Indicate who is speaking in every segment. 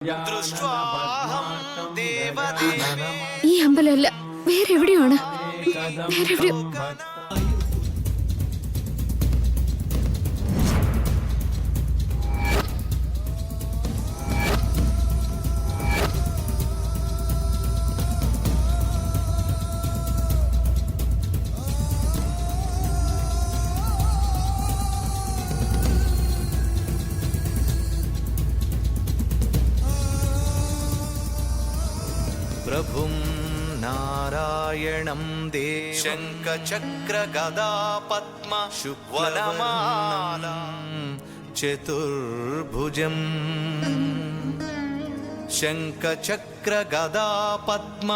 Speaker 1: ഈ അമ്പലമല്ല, വേറെ എവിടെയാണ്? വേറെ എവിടെയോ.
Speaker 2: प्रभुं नारायणं देवं शङ्खचक्रगदा पद्म शुभ्वनमालं चतुर्भुजं शङ्खचक्रगदा पद्म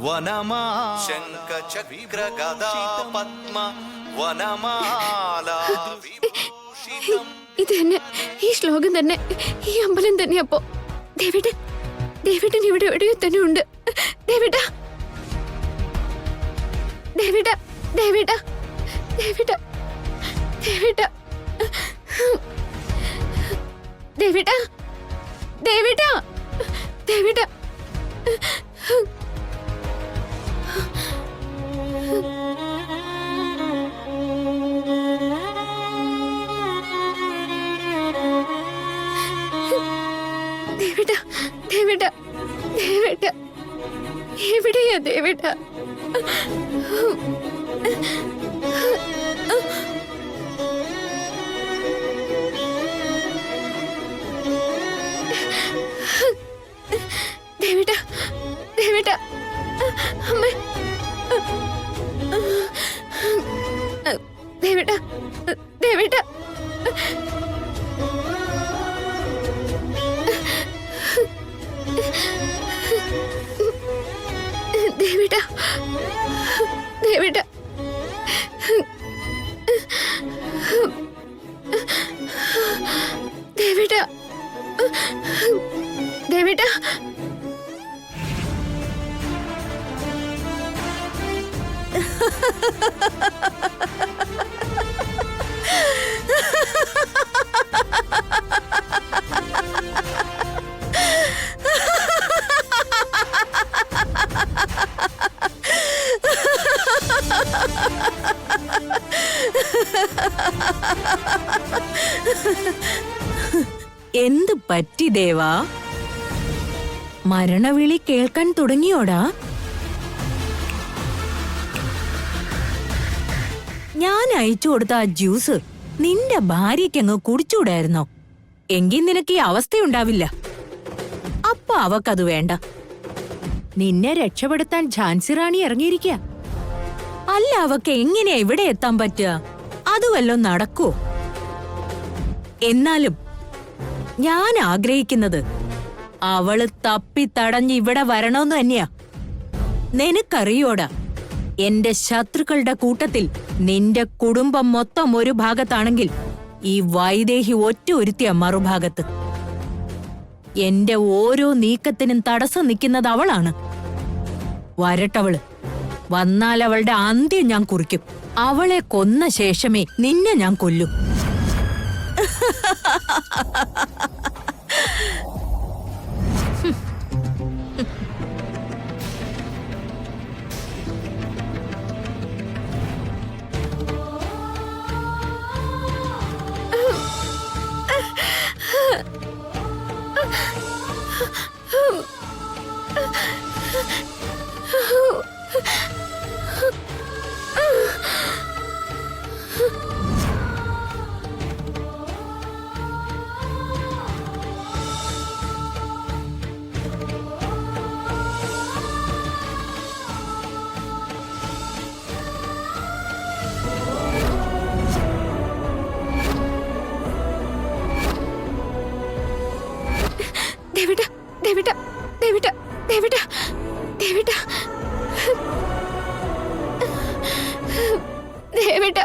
Speaker 2: वनमा शङ्खचक्रगदा पद्म वनमाला विभूषितम्.
Speaker 1: ഇത് തന്നെ, ഈ ശ്ലോകം തന്നെ, ഈ അമ്പലം തന്നെ. അപ്പോ ദേവിട്ടൻ ഇവിടെ എവിടെയോ തന്നെ ഉണ്ട്. ദേവിട്ട ദേവിട്ട ദേവിട്ട ദേവിട്ട ദേവിട്ട ദേവിട്ട ദേവിട്ട ദേവിട്ട ദേവിട്ട ദേവിട്ട ദേവിട്ട എവിടെയാ ദേവിട്ട? ദേവിട്ട ദേവിട്ട അമ്മ ദേവിട്ട ദേവിട്ട ദേവിട്ട ദേവിട്ട ദേവിട്ട ദേവിട്ട
Speaker 3: എന്ത് പറ്റി ദേവാ? മരണവിളി കേൾക്കാൻ തുടങ്ങിയോടാ? ഞാൻ അയച്ചു കൊടുത്ത ആ ജ്യൂസ് നിന്റെ ഭാര്യയ്ക്കങ്ങ് കുടിച്ചൂടായിരുന്നോ? എങ്കിൽ നിനക്ക് ഈ അവസ്ഥയുണ്ടാവില്ല. അപ്പൊ അവക്കത് വേണ്ട. നിന്നെ രക്ഷപ്പെടുത്താൻ ഝാൻസി റാണി ഇറങ്ങിയിരിക്കുക. അല്ല, അവക്ക് എങ്ങനെയാ ഇവിടെ എത്താൻ പറ്റുക? അത് വല്ലതും നടക്കോ? എന്നാലും ഞാൻ ആഗ്രഹിക്കുന്നത് അവള് തപ്പി തടഞ്ഞ് ഇവിടെ വരണമെന്ന് തന്നെയാ. നിനക്കറിയോടാ, എന്റെ ശത്രുക്കളുടെ കൂട്ടത്തിൽ നിന്റെ കുടുംബം മൊത്തം ഒരു ഭാഗത്താണെങ്കിൽ ഈ വൈദേഹി ഒറ്റ ഒരുത്തിയ മറുഭാഗത്ത്. എന്റെ ഓരോ നീക്കത്തിനും തടസ്സം നിൽക്കുന്നത് അവളാണ്. വരട്ടവള് വന്നാൽ അവളുടെ അന്ത്യം ഞാൻ കുറിക്കും. അവളെ കൊന്ന ശേഷമേ നിന്നെ ഞാൻ കൊല്ലൂ.
Speaker 1: ദേവിട്ട ദേവിട്ട ദേവിട്ട ദേവിട്ട ദേവിട്ട ദേവിട്ട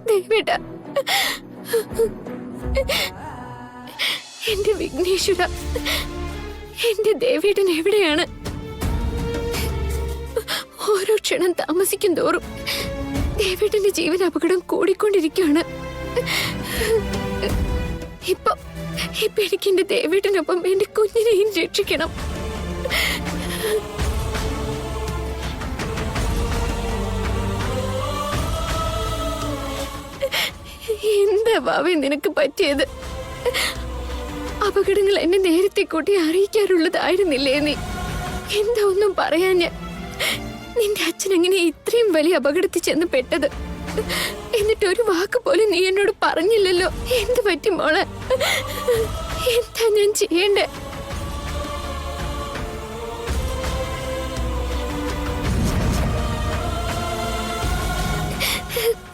Speaker 1: ദേവിട്ട എന്റെ വിഘ്നേശ്വര, എന്റെ ദേവിട്ടൻ എവിടെയാണ്? ഓരോ ക്ഷണം താമസിക്കും തോറും ദേവേട്ടന്റെ ജീവൻ അപകടം കൂടിക്കൊണ്ടിരിക്കുകയാണ്. ഇപ്പൊ എനിക്ക് എന്റെ ദേവേട്ടനൊപ്പം എന്റെ കുഞ്ഞിനെയും രക്ഷിക്കണം. എന്താ ഭാവി നിനക്ക് പറ്റിയത്? അപകടങ്ങൾ എന്നെ നേരത്തെ കൂട്ടി അറിയിക്കാറുള്ളതായിരുന്നില്ലേ നീ? എന്താ ഒന്നും പറയാൻ? നിന്റെ അച്ഛൻ എങ്ങനെ ഇത്രയും വലിയ അപകടത്തിൽ ചെന്ന് പെട്ടത്? എന്നിട്ട് ഒരു വാക്ക് പോലും നീ എന്നോട് പറഞ്ഞില്ലല്ലോ. എന്ത് പറ്റി മോളെ? എന്താ ഞാൻ ചെയ്യണ്ടേ?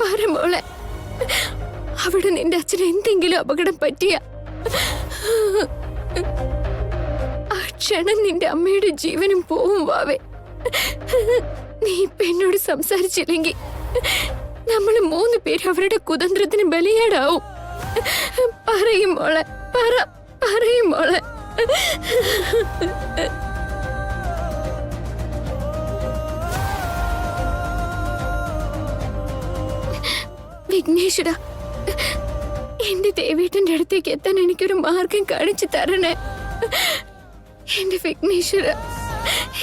Speaker 1: പറ മോളെ, അവിടെ നിന്റെ അച്ഛന് എന്തെങ്കിലും അപകടം പറ്റിയ ആ ക്ഷണം നിന്റെ അമ്മയുടെ ജീവനും പോവും വാവേ. നീ ഇപ്പൊ എന്നോട് സംസാരിച്ചില്ലെങ്കിൽ നമ്മൾ 3 പേര് അവരുടെ കുതന്ത്രത്തിന് ബലിയാടാവും. പറയും മോളെ, പറയും മോളെ. വിഘ്നേശ്വര, എന്റെ ദേവേട്ടന്റെ അടുത്തേക്ക് എത്താൻ എനിക്കൊരു മാർഗം കാണിച്ചു തരണേ. എന്റെ വിഘ്നേശ്വര,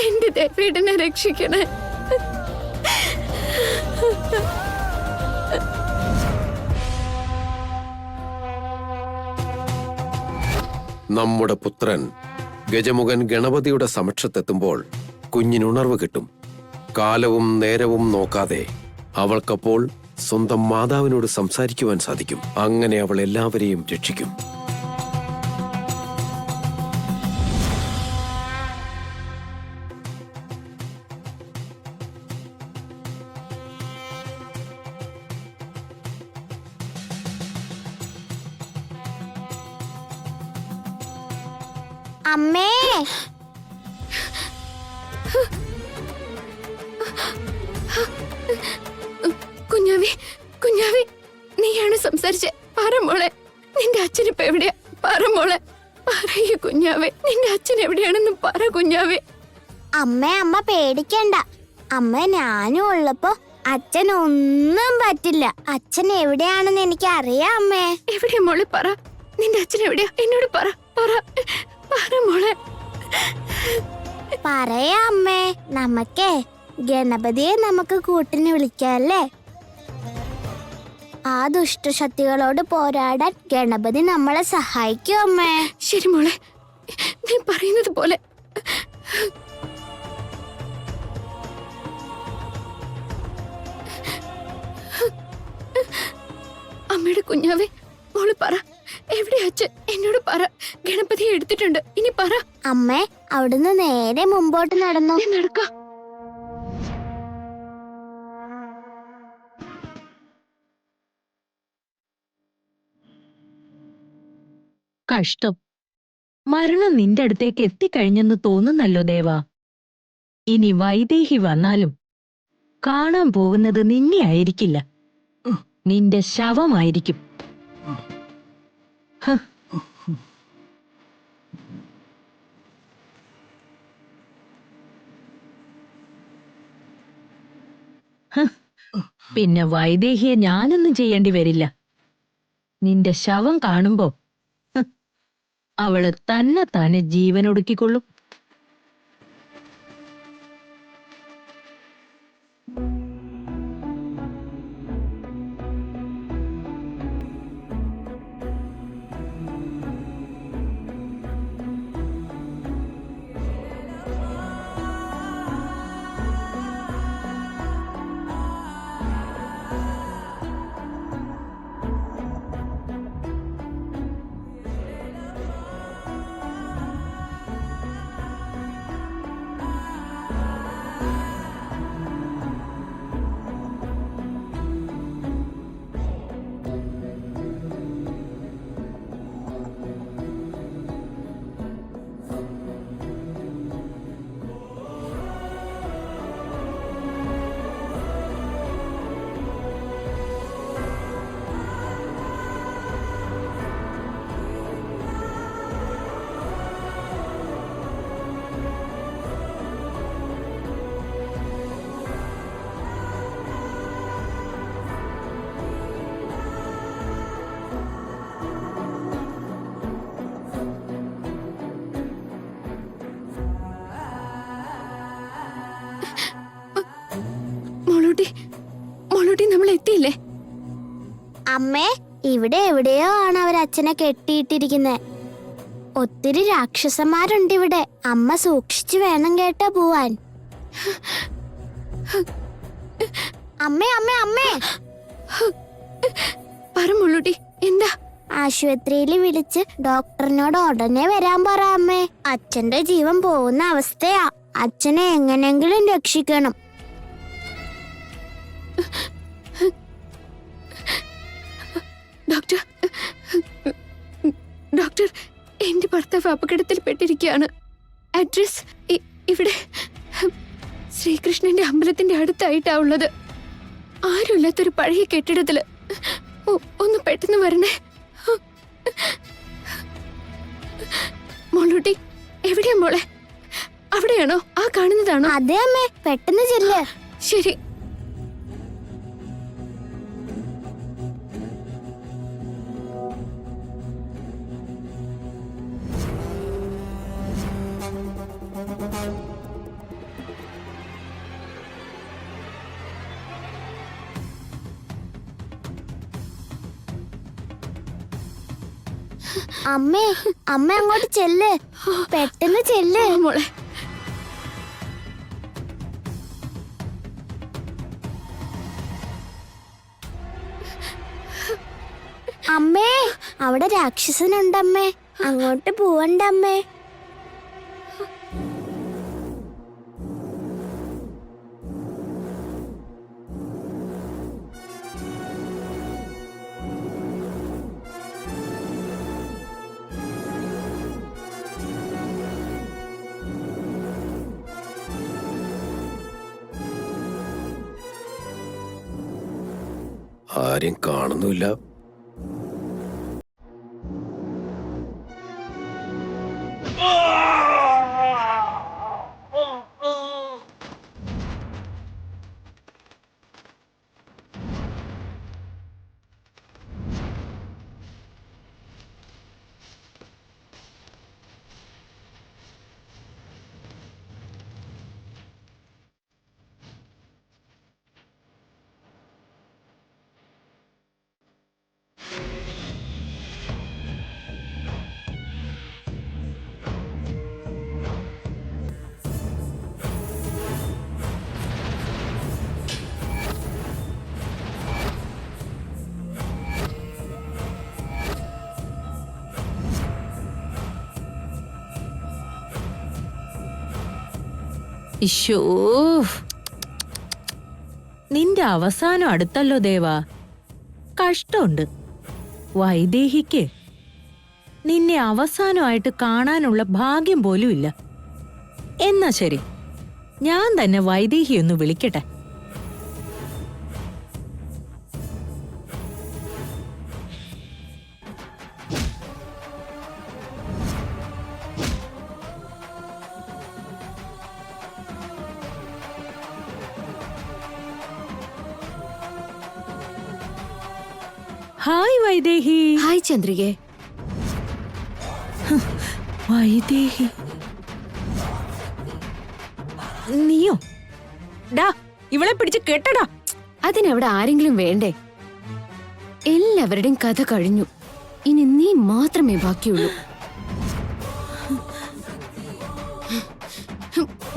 Speaker 1: എന്റെ ദേവേട്ടനെ രക്ഷിക്കണേ.
Speaker 4: നമ്മുടെ പുത്രൻ ഗജമുഖൻ ഗണപതിയുടെ സമക്ഷത്തെത്തുമ്പോൾ കുഞ്ഞിനുണർവ് കിട്ടും. കാലവും നേരവും നോക്കാതെ അവൾക്കപ്പോൾ സ്വന്തം മാതാവിനോട് സംസാരിക്കുവാൻ സാധിക്കും. അങ്ങനെ അവൾ എല്ലാവരെയും രക്ഷിക്കും.
Speaker 5: അമ്മേ,
Speaker 1: കുഞ്ഞാവി, നീയാണ് സംസാരിച്ചേ? പറ മോളെ, നിന്റെ അച്ഛനിപ്പോ എവിടെയാ? പറ മോളെ, പറയൂ കുഞ്ഞാവേ, നിന്റെ അച്ഛൻ എവിടെയാണെന്ന് പറ കുഞ്ഞാവേ.
Speaker 5: അമ്മ പേടിക്കണ്ട. അമ്മ ഞാനും ഉള്ളപ്പോ അച്ഛനൊന്നും പറ്റില്ല. അച്ഛൻ എവിടെയാണെന്ന് എനിക്ക് അറിയാം അമ്മേ.
Speaker 1: എവിടെയാ മോളെ? പറ, നിന്റെ അച്ഛൻ എവിടെയാ? എന്നോട് പറ മോളെ.
Speaker 5: പറയാ അമ്മേ. നമുക്കേ ഗണപതിയെ നമുക്ക് കൂട്ടിന് വിളിക്കല്ലേ? ആ ദുഷ്ടശക്തികളോട് പോരാടാൻ ഗണപതി നമ്മളെ സഹായിക്കും അമ്മേ.
Speaker 1: ശരി മോളെ, നീ പറയുന്നത് പോലെ. അമ്മയുടെ കുഞ്ഞാവേ, മോള് പറ, എവിടെ അച്ഛൻ? എന്നോട് പറ. ഗണപതിയെ എടുത്തിട്ടുണ്ട്, ഇനി പറ.
Speaker 5: അമ്മേ, അവിടുന്ന് നേരെ മുമ്പോട്ട് നടന്നു.
Speaker 1: നടക്ക.
Speaker 3: കഷ്ടം, മരണം നിന്റെ അടുത്തേക്ക് എത്തിക്കഴിഞ്ഞെന്ന് തോന്നുന്നല്ലോ ദേവാ. ഇനി വൈദേഹി വന്നാലും കാണാൻ പോകുന്നത് നിന്നെ ആയിരിക്കില്ല, നിന്റെ ശവമായിരിക്കും. പിന്നെ വൈദേഹിയെ ഞാനൊന്നും ചെയ്യേണ്ടി വരില്ല. നിന്റെ ശവം കാണുമ്പോ അവള് തന്നെ ജീവനൊടുക്കിക്കൊള്ളും.
Speaker 1: മോളൂട്ടി നമ്മൾ എത്തിയില്ലേ?
Speaker 5: അമ്മേ, ഇവിടെ എവിടെയോ ആണ് അവർ അച്ഛനെ കെട്ടിയിട്ടിരിക്കുന്നത്. ഒത്തിരി രാക്ഷസന്മാരുണ്ട് ഇവിടെ. അമ്മ സൂക്ഷിച്ചു വേണം കേട്ടോ പോവാൻ. അമ്മേ അമ്മേ അമ്മേ,
Speaker 1: പറ മോളൂട്ടി, എന്താ?
Speaker 5: ആശുപത്രിയിൽ വിളിച്ച് ഡോക്ടറിനോട് ഉടനെ വരാൻ പറ അമ്മേ. അച്ഛന്റെ ജീവൻ പോകുന്ന അവസ്ഥയാ. അച്ഛനെ എങ്ങനെങ്കിലും രക്ഷിക്കണം.
Speaker 1: ഡോക്ടർ, ഡോക്ടർ, എന്റെ ഭർത്താവ് അപകടത്തിൽപ്പെട്ടിരിക്കുകയാണ്. അഡ്രസ് ഇവിടെ ശ്രീകൃഷ്ണന്റെ അമ്പലത്തിന്റെ അടുത്തായിട്ടാ ഉള്ളത്. ആരുമില്ലാത്തൊരു പഴയ കെട്ടിടത്തില്. ഒന്ന് പെട്ടെന്ന് വരണേ. മോളൂട്ടി, എവിടെയാ മോളെ? അവിടെയാണോ? ആ കാണുന്നതാണോ?
Speaker 5: അതെ അമ്മേ, പെട്ടെന്ന് ചെല്ല്.
Speaker 1: ശരി.
Speaker 5: അമ്മേ, അമ്മ അങ്ങോട്ട് ചെല്ല്, പെട്ടെന്ന് ചെല്ല്.
Speaker 1: മോളെ,
Speaker 5: അമ്മേ, അവിടെ രാക്ഷസനുണ്ടമ്മേ. അങ്ങോട്ട് പോവണ്ടമ്മേ.
Speaker 4: ആരും കാണുന്നില്ല.
Speaker 3: ഇശോ, നിന്റെ അവസാനം അടുത്തല്ലോ ദേവാ. കഷ്ടമുണ്ട്. വൈദേഹിക്ക് നിന്നെ അവസാനമായിട്ട് കാണാനുള്ള ഭാഗ്യം പോലും ഇല്ല. എന്നാ ശരി, ഞാൻ തന്നെ വൈദേഹി ഒന്ന് വിളിക്കട്ടെ. ഹായ് വൈദേഹി.
Speaker 1: ഹായ് ചന്ദ്രികേ.
Speaker 3: വൈദേഹി, നീയോ? ഡാ, ഇവളെ പിടിച്ച് കെട്ടടാ.
Speaker 1: അതിനവിടെ ആരെങ്കിലും വേണ്ടേ? എല്ലാവരുടെയും കഥ കഴിഞ്ഞു. ഇനി നീ മാത്രമേ ബാക്കിയുള്ളൂ.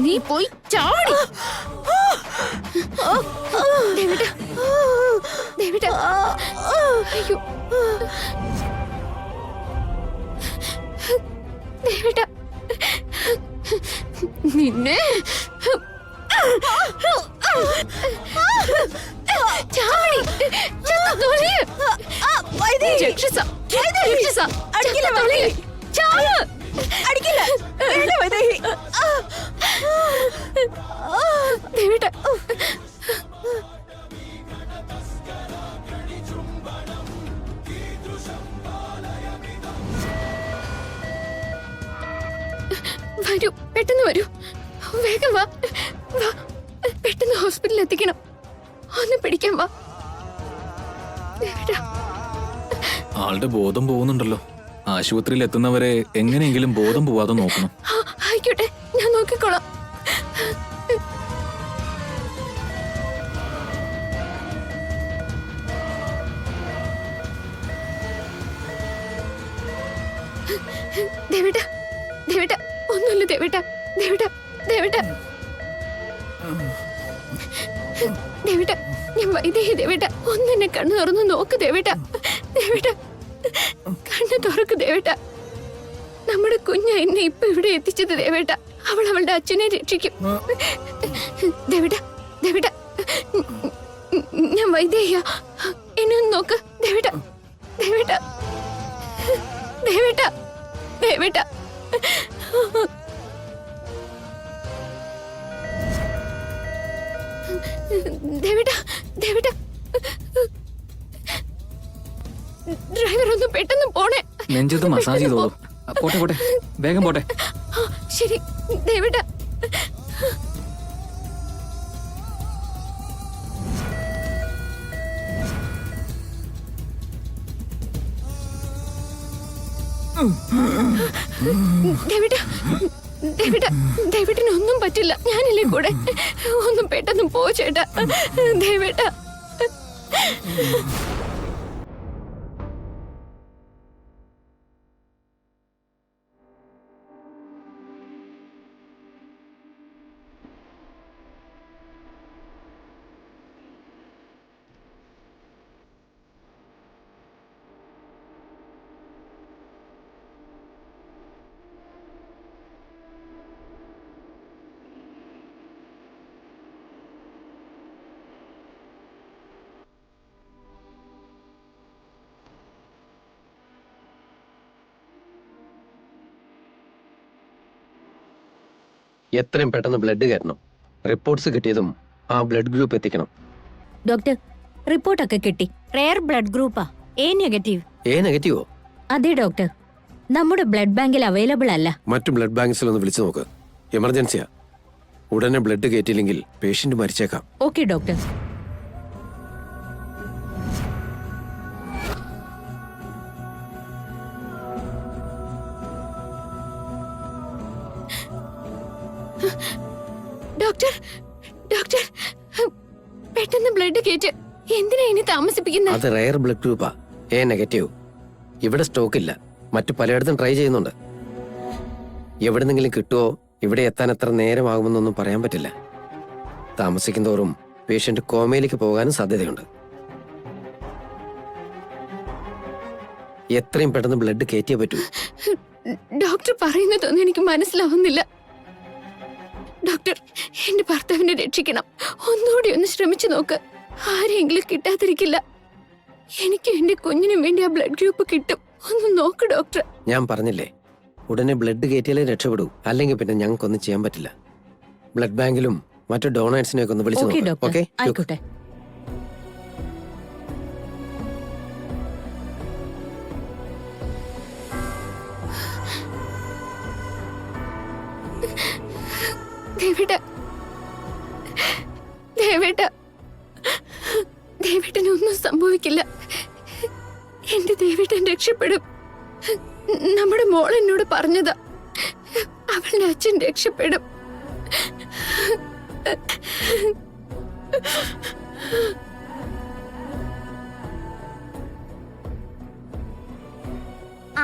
Speaker 1: നീ പോയി ചാടി. ദേവിട്ടാ, ദേവിട്ടാ, അയ്യോ, ദേവിട്ടാ, നിന്നെ ചാടി. രക്ഷസ, രക്ഷസ, ചാവ്. ദേവിട്ടാ, വരൂ, പെട്ടെന്ന് വരൂ, വേഗം വാ, വാ, പെട്ടെന്ന് ഹോസ്പിറ്റലിൽ എത്തിക്കണം. ഒന്ന് പിടിക്കാൻ വാ.
Speaker 6: ആളുടെ ബോധം പോകുന്നുണ്ടല്ലോ. ആശുപത്രിയിൽ എത്തുന്നവരെ എങ്ങനെയെങ്കിലും ബോധം പോവാതെ നോക്കണം.
Speaker 1: ആയിക്കോട്ടെ, ഞാൻ നോക്കിക്കോളാം. ദേവേട്ട ദേവേട്ട ഒന്നുമില്ല ദേവേട്ട ദേവേട്ട ദേവേട്ട ദേവേട്ട ഞാൻ വൈദേഹി ദേവേട്ട ഒന്നെന്നെ കണ്ണു തുറന്ന് നോക്ക് ദേവേട്ട ദേവേട്ട കണ്ണു തുറക്ക് ദേവേട്ട നമ്മുടെ കുഞ്ഞ എന്നെ ഇപ്പൊ ഇവിടെ എത്തിച്ചത് ദേവേട്ട അവൾ അവളുടെ അച്ഛനെ രക്ഷിക്കും ദേവേട്ട ദേവേട്ട ഞാൻ വൈദേഹിയ എന്നെ ഒന്ന് നോക്ക് ദേവേട്ട ദേവേട്ട ദേവേട്ട ദേവേട്ട ദേവേട്ട ദേവേട്ട ഡ്രൈവർ ഒന്ന് പെട്ടെന്ന് പോണേ.
Speaker 6: നെഞ്ചത്ത് മസാജ് ചെയ്തോളൂ. പോട്ടെ പോട്ടെ, വേഗം പോട്ടെ.
Speaker 1: ശരി ദേവേട്ട. ദേവേട്ട ദേവേട്ട ദേവേട്ടന് ഒന്നും പറ്റില്ല, ഞാനില്ലേ കൂടെ. ഒന്നും പെട്ടെന്ന് പോ ചേട്ടാ ദേവേട്ട.
Speaker 4: എത്രയും പെട്ടെന്ന് ബ്ലഡ് കയറ്റണം. റിപ്പോർട്ട്സ് കിട്ടിയതും ആ ബ്ലഡ് ഗ്രൂപ്പ് എത്തിക്കണം.
Speaker 3: ഡോക്ടർ, റിപ്പോർട്ടൊക്കെ കിട്ടി. റെയർ ബ്ലഡ് ഗ്രൂപ്പാ, എ നെഗറ്റീവ്.
Speaker 4: എ നെഗറ്റീവോ?
Speaker 3: അതെ ഡോക്ടർ, നമ്മുടെ ബ്ലഡ് ബാങ്കിൽ അവൈലബിൾ അല്ല.
Speaker 4: മറ്റു ബ്ലഡ് ബാങ്ക്സിൽ ഒന്ന് വിളിച്ചു നോക്ക്. എമർജൻസിയാ. ഉടനെ ബ്ലഡ് കയറ്റിയില്ലെങ്കിൽ പേഷ്യന്റ് മരിച്ചേക്കാം.
Speaker 3: Okay doctor.
Speaker 1: ഡോക്ടർ ഡോക്ടർ പെട്ടെന്ന് ബ്ലഡ് കയറ്റ്. എന്തിനാ ഇനി താമസിപ്പിക്കുന്നത്?
Speaker 4: അത് റെയർ ബ്ലഡ് ഗ്രൂപ്പാ, എ നെഗറ്റീവ്. ഇവിടെ സ്റ്റോക്ക് ഇല്ല. മറ്റു പലയിടത്തും ട്രൈ ചെയ്യുന്നുണ്ട്. എവിടെന്നെങ്കിലും കിട്ടുമോ? ഇവിടെ എത്താൻ എത്ര നേരമാകുമെന്നൊന്നും പറയാൻ പറ്റില്ല. താമസിക്കും തോറും പേഷ്യന്റ് കോമയിലേക്ക് പോകാനും സാധ്യതയുണ്ട്. എത്രയും പെട്ടെന്ന് ബ്ലഡ് കയറ്റിയേ പറ്റൂ.
Speaker 1: ഡോക്ടർ പറയുന്നതൊന്നും എനിക്ക് മനസ്സിലാവുന്നില്ല. ഡോക്ടർ, എന്റെ ഭർത്താവിനെ രക്ഷിക്കണം. ഒന്നുകൂടി ഒന്ന് ശ്രമിച്ചു നോക്ക്. ആരെങ്കിലും കിട്ടാതിരിക്കില്ല. എനിക്ക് എന്റെ കുഞ്ഞിനും വേണ്ടി ആ ബ്ലഡ് ഗ്രൂപ്പ് കിട്ടും. ഒന്ന് നോക്ക് ഡോക്ടർ.
Speaker 4: ഞാൻ പറഞ്ഞില്ലേ, ഉടനെ ബ്ലഡ് കയറ്റിയാലേ രക്ഷപ്പെടൂ. അല്ലെങ്കിൽ പിന്നെ ഞങ്ങൾക്കൊന്നും ചെയ്യാൻ പറ്റില്ല. ബ്ലഡ് ബാങ്കിലും മറ്റു ഡോണേഴ്സിനെയൊക്കെ ഒന്ന് വിളിച്ചു
Speaker 3: ഓക്കെ
Speaker 4: നോക്ക്.
Speaker 3: ഡോക്ടർ,
Speaker 4: ഓക്കെ,
Speaker 3: ആയിക്കോട്ടെ.
Speaker 1: ദേവേട്ട ദേവേട്ട ദേവേട്ടനൊന്നും സംഭവിക്കില്ല. എന്റെ ദേവേട്ടൻ രക്ഷപ്പെടും. നമ്മുടെ മോൾ എന്നോട് പറഞ്ഞതാ, അവളുടെ അച്ഛൻ രക്ഷപ്പെടും.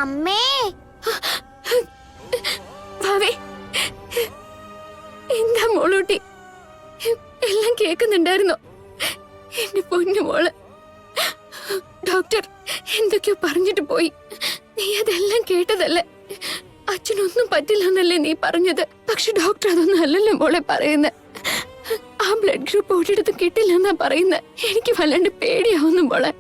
Speaker 5: അമ്മേ,
Speaker 1: ഭാവേ, എന്താ മോളൂട്ടി? എല്ലാം കേൾക്കുന്നുണ്ടായിരുന്നോ? എന്റെ പൊന്നു മോള്. ഡോക്ടർ എന്തൊക്കെയോ പറഞ്ഞിട്ട് പോയി. നീ അതെല്ലാം കേട്ടതല്ലേ? അച്ഛനൊന്നും പറ്റില്ല എന്നല്ലേ നീ പറഞ്ഞത്? പക്ഷെ ഡോക്ടർ അതൊന്നും അല്ലല്ലോ മോളെ പറയുന്നത്. ആ ബ്ലഡ് ഗ്രൂപ്പ് ഒരിടത്തും കിട്ടില്ല എന്നാ പറയുന്നത്. എനിക്ക് വല്ലാണ്ട് പേടിയാവുന്നു മോളെ.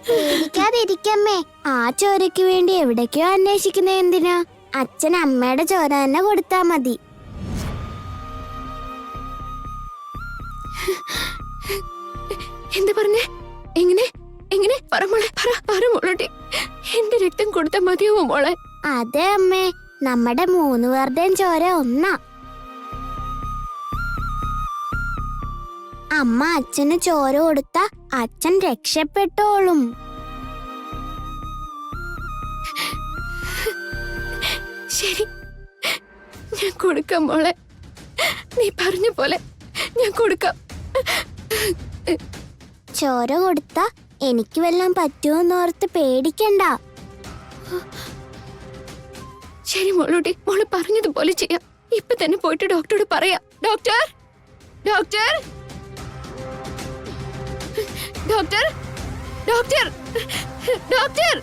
Speaker 5: പേടിക്കാതിരിക്കമ്മേ. ആ ചോരയ്ക്ക് വേണ്ടി എവിടേക്കോ അന്വേഷിക്കുന്ന എന്തിനാ? അച്ഛൻ അമ്മയുടെ ചോര തന്നെ കൊടുത്താ മതി.
Speaker 1: എന്താ പറഞ്ഞേ? എങ്ങനെ എങ്ങനെ? പറ മോളെ, പറ മോളോട്ടെ. എന്റെ രക്തം കൊടുത്താൽ മതിയാവോ മോളെ?
Speaker 5: അതെ അമ്മേ, നമ്മുടെ 3 പേരുടെയും ചോര ഒന്നാ. അമ്മ അച്ഛന് ചോര കൊടുത്ത അച്ഛൻ രക്ഷപ്പെട്ടോളും.
Speaker 1: ശരി, ഞാൻ കൊടുക്കാം മോളെ. നീ പറഞ്ഞ പോലെ ഞാൻ കൊടുക്കാം.
Speaker 5: ചോര കൊടുത്ത എനിക്ക് വല്ലതും പറ്റുമോന്നോർത്ത് പേടിക്കണ്ട.
Speaker 1: ശരി മോളൂട്ടി, മോള് പറഞ്ഞതുപോലെ ചെയ്യാം. ഇപ്പൊ തന്നെ പോയിട്ട് ഡോക്ടറോട് പറയാം. Doctor, doctor, doctor, doctor, doctor,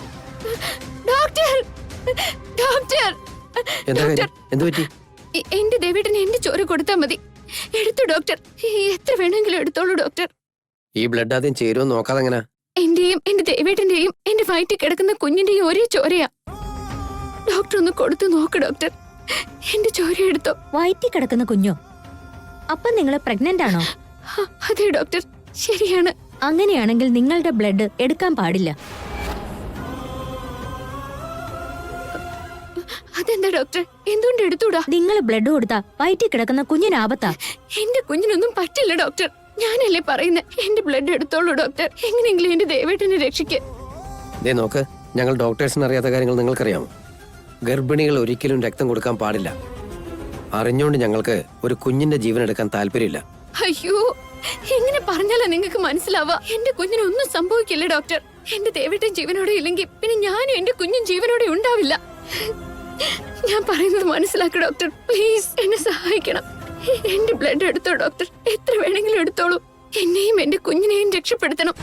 Speaker 1: doctor, doctor,
Speaker 4: എന്താ
Speaker 1: ഡോക്ടർ.
Speaker 4: കാര്യം? എന്ത് പറ്റി?
Speaker 1: എന്റെ ദേവേട്ടന് എന്റെ ചോര കൊടുത്താ മതി. എടുത്തു ഡോക്ടർ, എത്ര വേണമെങ്കിലും എടുത്തോളൂ ഡോക്ടർ.
Speaker 4: ഈ ബ്ലഡ് ആദ്യം ചേരുമെന്ന് നോക്കാതെ എങ്ങനെ?
Speaker 1: എന്റെയും എന്റെ ദേവേട്ടന്റെയും എന്റെ വയറ്റിൽ കിടക്കുന്ന കുഞ്ഞിന്റെയും ഒരേ ചോരയാ. ഡോക്ടർ ഒന്ന് കൊടുത്തു നോക്ക് ഡോക്ടർ. എന്റെ ചോര എടുത്തോ.
Speaker 3: വയറ്റിൽ കിടക്കുന്ന കുഞ്ഞോ? അപ്പൊ നിങ്ങൾ പ്രഗ്നന്റ് ആണോ?
Speaker 1: അതെ ഡോക്ടർ, ശരിയാണ്.
Speaker 3: അങ്ങനെയാണെങ്കിൽ നിങ്ങളുടെ ബ്ലഡ് എടുക്കാൻ പാടില്ല.
Speaker 1: അതെന്താ ഡോക്ടർ, എന്തുകൊണ്ട് എടുത്തൂടാ?
Speaker 3: നിങ്ങൾ ബ്ലഡ് കൊടുത്താ വയറ്റിൽ കിടക്കുന്ന കുഞ്ഞിന് ആപത്താ.
Speaker 1: എന്റെ കുഞ്ഞിനൊന്നും പറ്റില്ല ഡോക്ടർ. ഞാനല്ലേ പറയുന്നത്, എന്റെ ബ്ലഡ് എടുത്തോളൂ ഡോക്ടർ. എങ്ങനെയെങ്കിലും എന്റെ ദേവേട്ടനെ രക്ഷിക്ക്.
Speaker 4: ദേ നോക്ക്, ഞങ്ങൾ ഡോക്ടേഴ്സിന് അറിയാത്ത കാര്യങ്ങൾ നിങ്ങൾക്കറിയാമോ? ഗർഭിണികൾ ഒരിക്കലും രക്തം കൊടുക്കാൻ പാടില്ല. അറിഞ്ഞുകൊണ്ട് ഞങ്ങൾക്ക് ഒരു കുഞ്ഞിന്റെ ജീവൻ എടുക്കാൻ താല്പര്യമില്ല.
Speaker 1: അയ്യോ, എങ്ങനെ പറഞ്ഞാലാ നിങ്ങൾക്ക് മനസ്സിലാവാ? എന്റെ കുഞ്ഞിനൊന്നും സംഭവിക്കില്ല ഡോക്ടർ. എന്റെ ദേവേട്ടൻ ജീവനോടെ ഇല്ലെങ്കിൽ പിന്നെ ഞാനും എന്റെ കുഞ്ഞും ജീവനോടെ ഉണ്ടാവില്ല. ഞാൻ പറയുന്നത് മനസ്സിലാക്കുക ഡോക്ടർ. പ്ലീസ് എന്നെ സഹായിക്കണം. എന്റെ ബ്ലഡ് എടുത്തോ ഡോക്ടർ. എത്ര വേണമെങ്കിലും എടുത്തോളൂ. എന്നെയും എന്റെ കുഞ്ഞിനെയും രക്ഷപ്പെടുത്തണം.